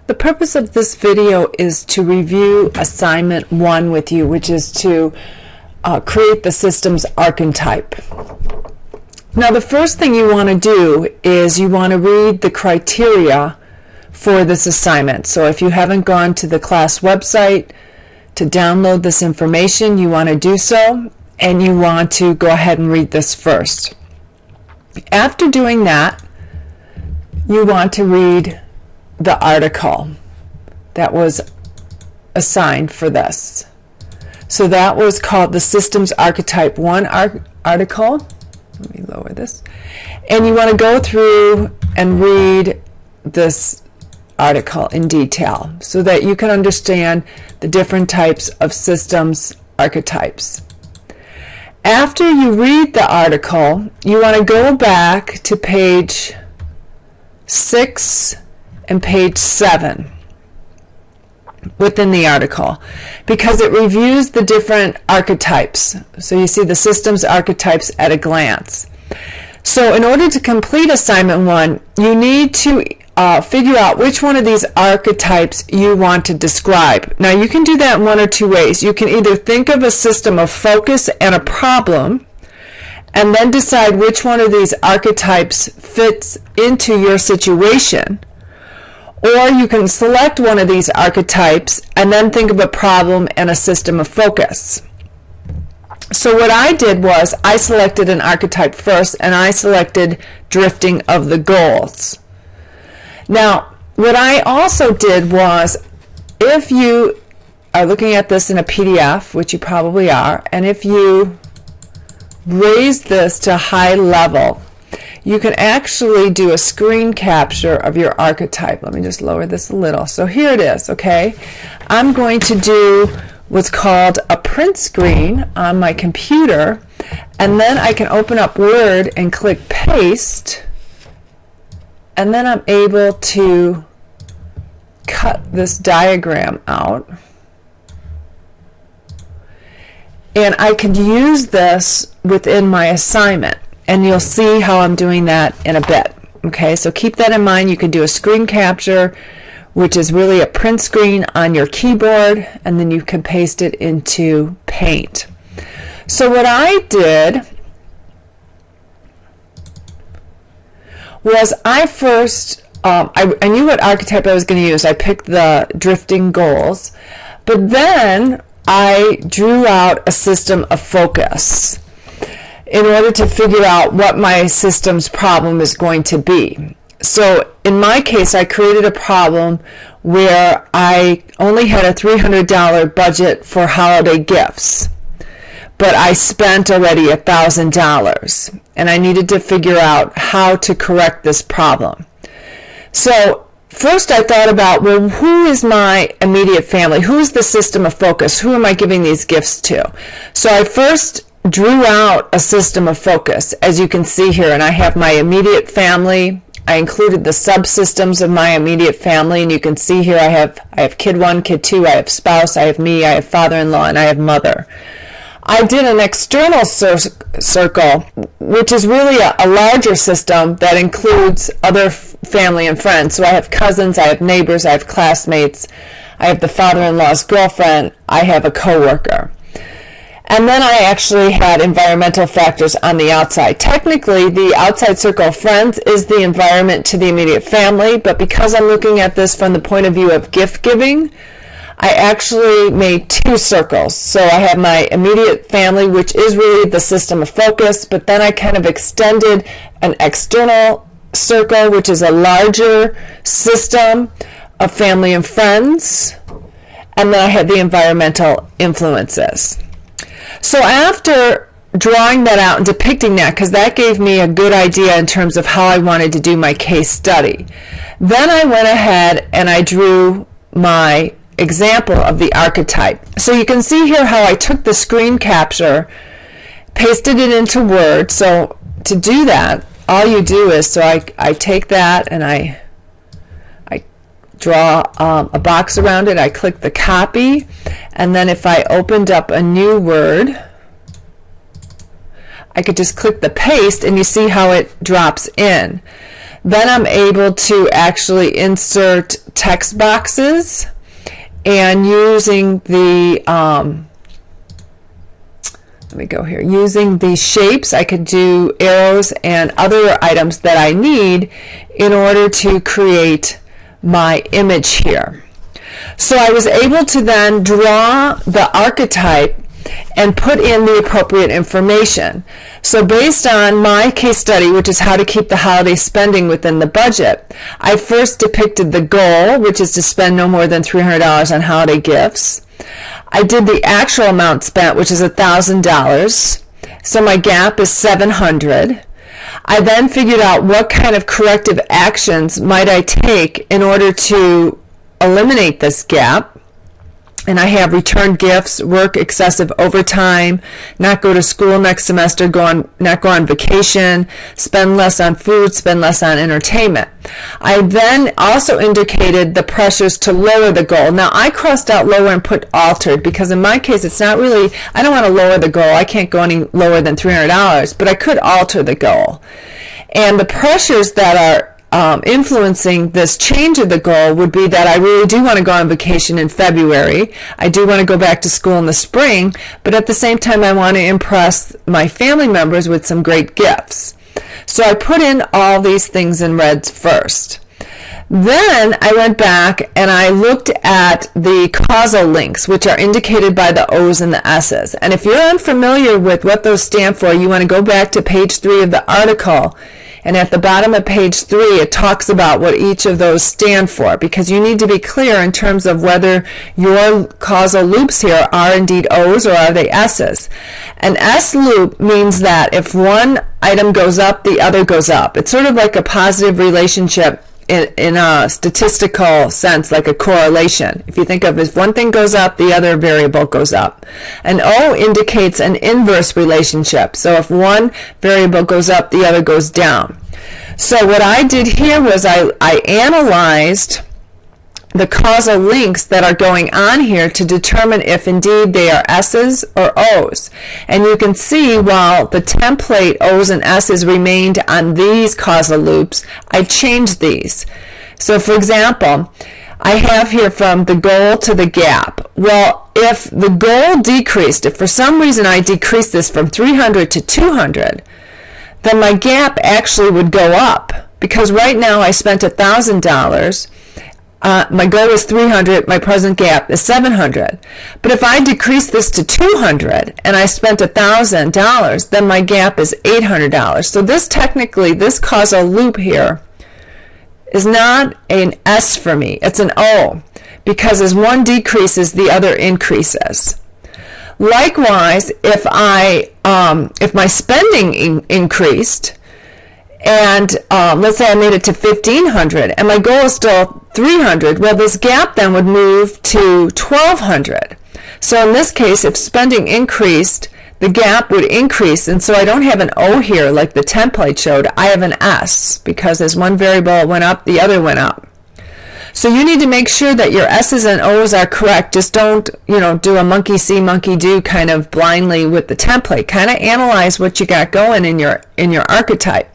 The purpose of this video is to review assignment 1 with you, which is to create the systems archetype. Now the first thing you want to do is you want to read the criteria for this assignment. So if you haven't gone to the class website to download this information, you want to do so, and you want to go ahead and read this first. After doing that, you want to read the article that was assigned for this. So that was called the Systems Archetype 1 article. Let me lower this. And you want to go through and read this article in detail so that you can understand the different types of systems archetypes. After you read the article, you want to go back to page 6 and page 7 within the article, because it reviews the different archetypes. So you see the systems archetypes at a glance. So in order to complete assignment 1, you need to figure out which one of these archetypes you want to describe. Now you can do that in one or two ways. You can either think of a system of focus and a problem, and then decide which one of these archetypes fits into your situation. Or you can select one of these archetypes and then think of a problem and a system of focus. So what I did was I selected an archetype first, and I selected drifting of the goals. Now what I also did was, if you are looking at this in a PDF, which you probably are, and if you raise this to high level, you can actually do a screen capture of your archetype. Let me just lower this a little. So here it is, okay? I'm going to do what's called a print screen on my computer, and then I can open up Word and click paste, and then I'm able to cut this diagram out. And I can use this within my assignment, and you'll see how I'm doing that in a bit. Okay, so keep that in mind. You can do a screen capture, which is really a print screen on your keyboard, and then you can paste it into Paint. So what I did was I first, I knew what archetype I was going to use. I picked the drifting goals, but then I drew out a system of focus in order to figure out what my system's problem is going to be. So in my case, I created a problem where I only had a $300 budget for holiday gifts, but I spent already $1,000, and I needed to figure out how to correct this problem. So first I thought about, well, who is my immediate family? Who's the system of focus? Who am I giving these gifts to? So I first drew out a system of focus, as you can see here, and I have my immediate family. I included the subsystems of my immediate family, and you can see here I have kid 1, kid 2, I have spouse, I have me, I have father-in-law, and I have mother. I did an external circle, which is really a larger system that includes other family and friends. So I have cousins, I have neighbors, I have classmates, I have the father-in-law's girlfriend, I have a coworker. And then I actually had environmental factors on the outside. Technically, the outside circle of friends is the environment to the immediate family, but because I'm looking at this from the point of view of gift giving, I actually made 2 circles. So I have my immediate family, which is really the system of focus, but then I kind of extended an external circle, which is a larger system of family and friends, and then I had the environmental influences. So after drawing that out and depicting that, because that gave me a good idea in terms of how I wanted to do my case study, then I went ahead and I drew my example of the archetype. So you can see here how I took the screen capture, pasted it into Word. So to do that, all you do is, so I take that and I draw a box around it, I click the copy, and then if I opened up a new Word, I could just click the paste, and you see how it drops in. then I'm able to actually insert text boxes, and using the let me go here. Using the shapes, I could do arrows and other items that I need in order to create my image here. So I was able to then draw the archetype and put in the appropriate information. So based on my case study, which is how to keep the holiday spending within the budget, I first depicted the goal, which is to spend no more than $300 on holiday gifts. I did the actual amount spent, which is $1,000. So my gap is $700. I then figured out what kind of corrective actions might I take in order to eliminate this gap. And I have returned gifts, work excessive overtime, not go to school next semester, not go on vacation, spend less on food, spend less on entertainment. I then also indicated the pressures to lower the goal. Now I crossed out lower and put altered because in my case it's not really, I don't want to lower the goal. I can't go any lower than $300, but I could alter the goal. And the pressures that are influencing this change of the goal would be that I really do want to go on vacation in February. I do want to go back to school in the spring, but at the same time I want to impress my family members with some great gifts. So I put in all these things in reds first. Then I went back and I looked at the causal links, which are indicated by the O's and the S's. And if you're unfamiliar with what those stand for, you want to go back to page 3 of the article. And at the bottom of page 3, it talks about what each of those stand for, because you need to be clear in terms of whether your causal loops here are indeed O's or are they S's. An S loop means that if one item goes up, the other goes up. It's sort of like a positive relationship in a statistical sense, like a correlation. If you think of if one thing goes up, the other variable goes up. An O indicates an inverse relationship. So if one variable goes up, the other goes down. So what I did here was I analyzed the causal links that are going on here to determine if indeed they are S's or O's. And you can see while the template O's and S's remained on these causal loops, I changed these. So for example, I have here from the goal to the gap. Well, if the goal decreased, if for some reason I decreased this from 300 to 200, then my gap actually would go up, because right now I spent $1,000. My goal is 300, my present gap is 700. But if I decrease this to 200 and I spent $1,000, then my gap is $800. So this technically, this causal loop here is not an S for me, it's an O, because as one decreases, the other increases. Likewise, if my spending increased, and let's say I made it to 1,500 and my goal is still 300, well, this gap then would move to 1,200. So in this case, if spending increased, the gap would increase, and so I don't have an O here like the template showed. I have an S, because as one variable went up, the other went up. So you need to make sure that your S's and O's are correct. Just don't, do a monkey see, monkey do kind of blindly with the template. Kind of analyze what you got going in your archetype.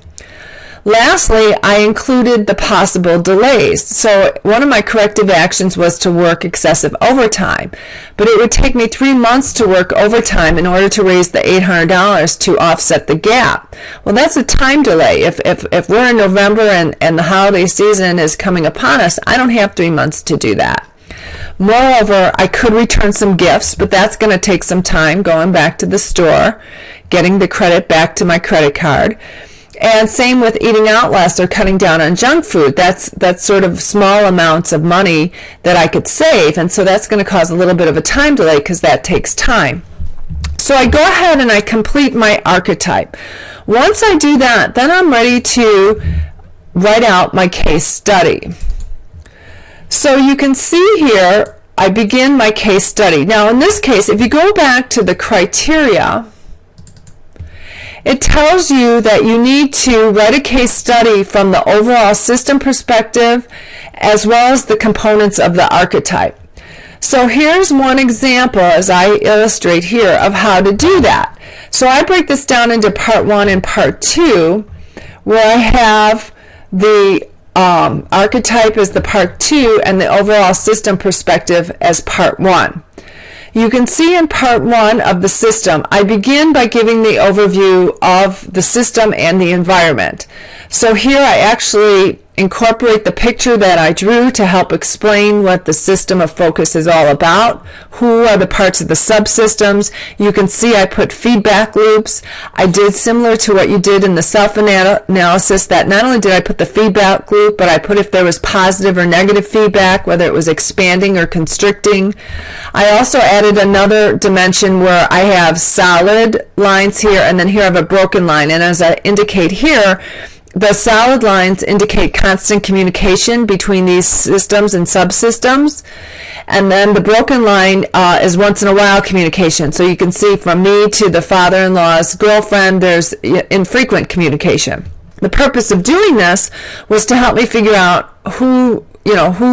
Lastly, I included the possible delays. So one of my corrective actions was to work excessive overtime, but it would take me 3 months to work overtime in order to raise the $800 to offset the gap. Well, that's a time delay. If we're in November and the holiday season is coming upon us, I don't have 3 months to do that. Moreover, I could return some gifts, but that's going to take some time going back to the store, getting the credit back to my credit card. And same with eating out less or cutting down on junk food. That's sort of small amounts of money that I could save, and so that's going to cause a little bit of a time delay because that takes time. So I go ahead and I complete my archetype. Once I do that, then I'm ready to write out my case study. So you can see here, I begin my case study. Now in this case, if you go back to the criteria, it tells you that you need to write a case study from the overall system perspective as well as the components of the archetype. So here's one example, as I illustrate here, of how to do that. So I break this down into part 1 and part 2, where I have the archetype as the part 2 and the overall system perspective as part 1. You can see in part 1 of the system, I begin by giving the overview of the system and the environment. So here I actually incorporate the picture that I drew to help explain what the system of focus is all about. Who are the parts of the subsystems? You can see I put feedback loops. I did similar to what you did in the self-analysis, that not only did I put the feedback loop, but I put if there was positive or negative feedback, whether it was expanding or constricting. I also added another dimension where I have solid lines here, and then here I have a broken line. And as I indicate here, the solid lines indicate constant communication between these systems and subsystems, and then the broken line is once in a while communication. So you can see from me to the father-in-law's girlfriend, there's infrequent communication. The purpose of doing this was to help me figure out who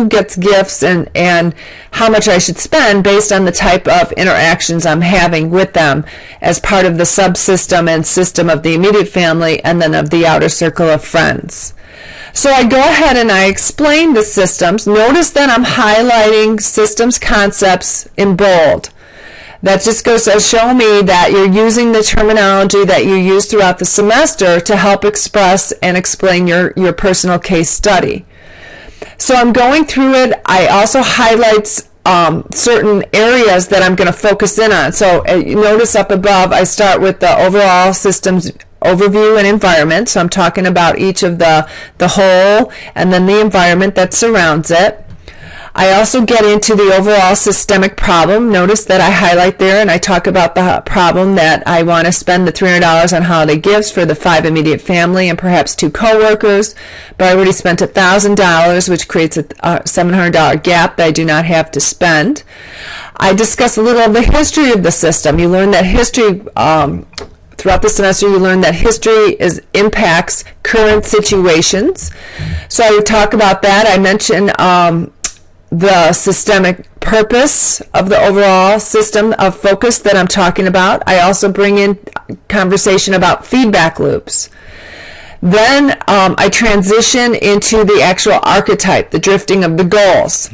gets gifts and how much I should spend based on the type of interactions I'm having with them as part of the subsystem and system of the immediate family and then of the outer circle of friends. So I go ahead and I explain the systems. Notice that I'm highlighting systems concepts in bold. That just goes to show me that you're using the terminology that you use throughout the semester to help express and explain your personal case study. So I'm going through it. I also highlight certain areas that I'm going to focus in on. So you notice up above, I start with the overall systems overview and environment. So I'm talking about each of the whole and then the environment that surrounds it. I also get into the overall systemic problem. Notice that I highlight there and I talk about the problem that I want to spend the $300 on holiday gifts for the 5 immediate family and perhaps 2 coworkers, but I already spent $1,000, which creates a $700 gap that I do not have to spend. I discuss a little of the history of the system. You learn that history throughout the semester, you learn that history impacts current situations. So I talk about that. I mention the systemic purpose of the overall system of focus that I'm talking about. I also bring in conversation about feedback loops. Then I transition into the actual archetype, the drifting of the goals.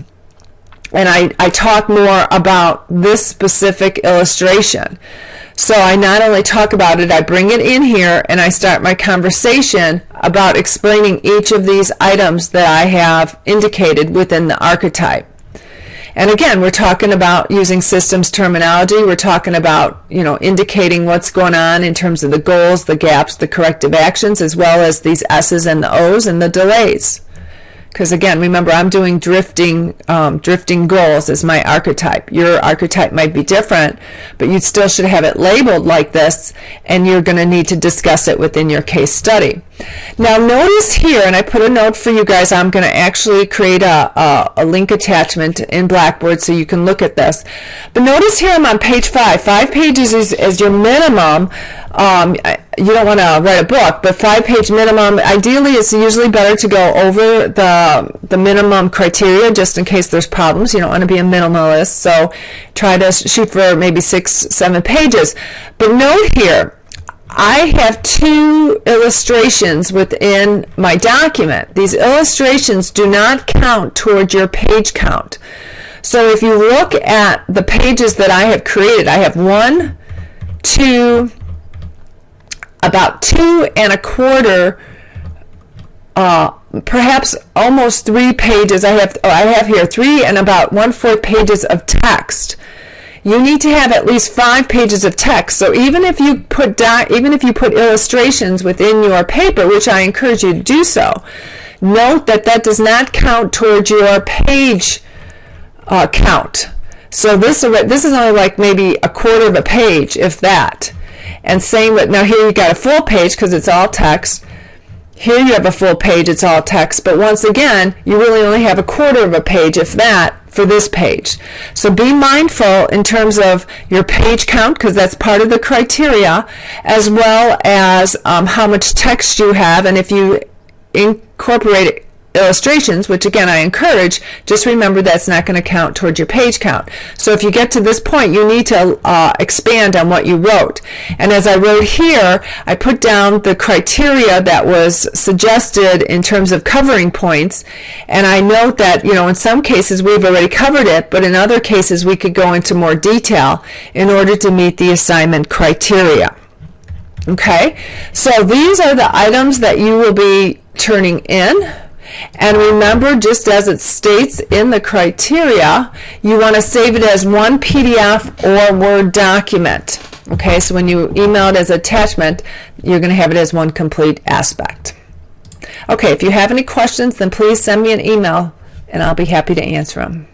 And I talk more about this specific illustration. So I not only talk about it, I bring it in here and I start my conversation about explaining each of these items that I have indicated within the archetype. And again, we're talking about using systems terminology. We're talking about, indicating what's going on in terms of the goals, the gaps, the corrective actions, as well as these S's and the O's and the delays. Because again, remember, I'm doing drifting goals as my archetype. Your archetype might be different, but you still should have it labeled like this, and you're going to need to discuss it within your case study. Now notice here, and I put a note for you guys, I'm going to actually create a link attachment in Blackboard so you can look at this. But notice here I'm on page 5. 5 pages is your minimum. You don't want to write a book, but 5-page minimum. Ideally, it's usually better to go over the minimum criteria just in case there's problems. You don't want to be a minimalist, so try to shoot for maybe 6-7 pages. But note here, I have 2 illustrations within my document. These illustrations do not count towards your page count. So if you look at the pages that I have created, I have 1, 2, about 2 1/4, perhaps almost 3 pages. I have here 3 and about 1/4 pages of text. You need to have at least 5 pages of text. So even if you put illustrations within your paper, which I encourage you to do so, note that that does not count towards your page count. So this is only like maybe 1/4 of a page, if that. And same with, now here you got a full page because it's all text. Here you have a full page, it's all text. But once again, you really only have 1/4 of a page, if that, for this page. So be mindful in terms of your page count, because that's part of the criteria, as well as how much text you have. And if you incorporate illustrations, which again I encourage, just remember that's not going to count towards your page count. So if you get to this point, you need to expand on what you wrote. And as I wrote here, I put down the criteria that was suggested in terms of covering points, and I note that, you know, in some cases we've already covered it, but in other cases we could go into more detail in order to meet the assignment criteria. Okay, so these are the items that you will be turning in. And remember, just as it states in the criteria, you want to save it as one PDF or Word document. Okay, so when you email it as attachment, you're going to have it as one complete aspect. Okay, if you have any questions, then please send me an email and I'll be happy to answer them.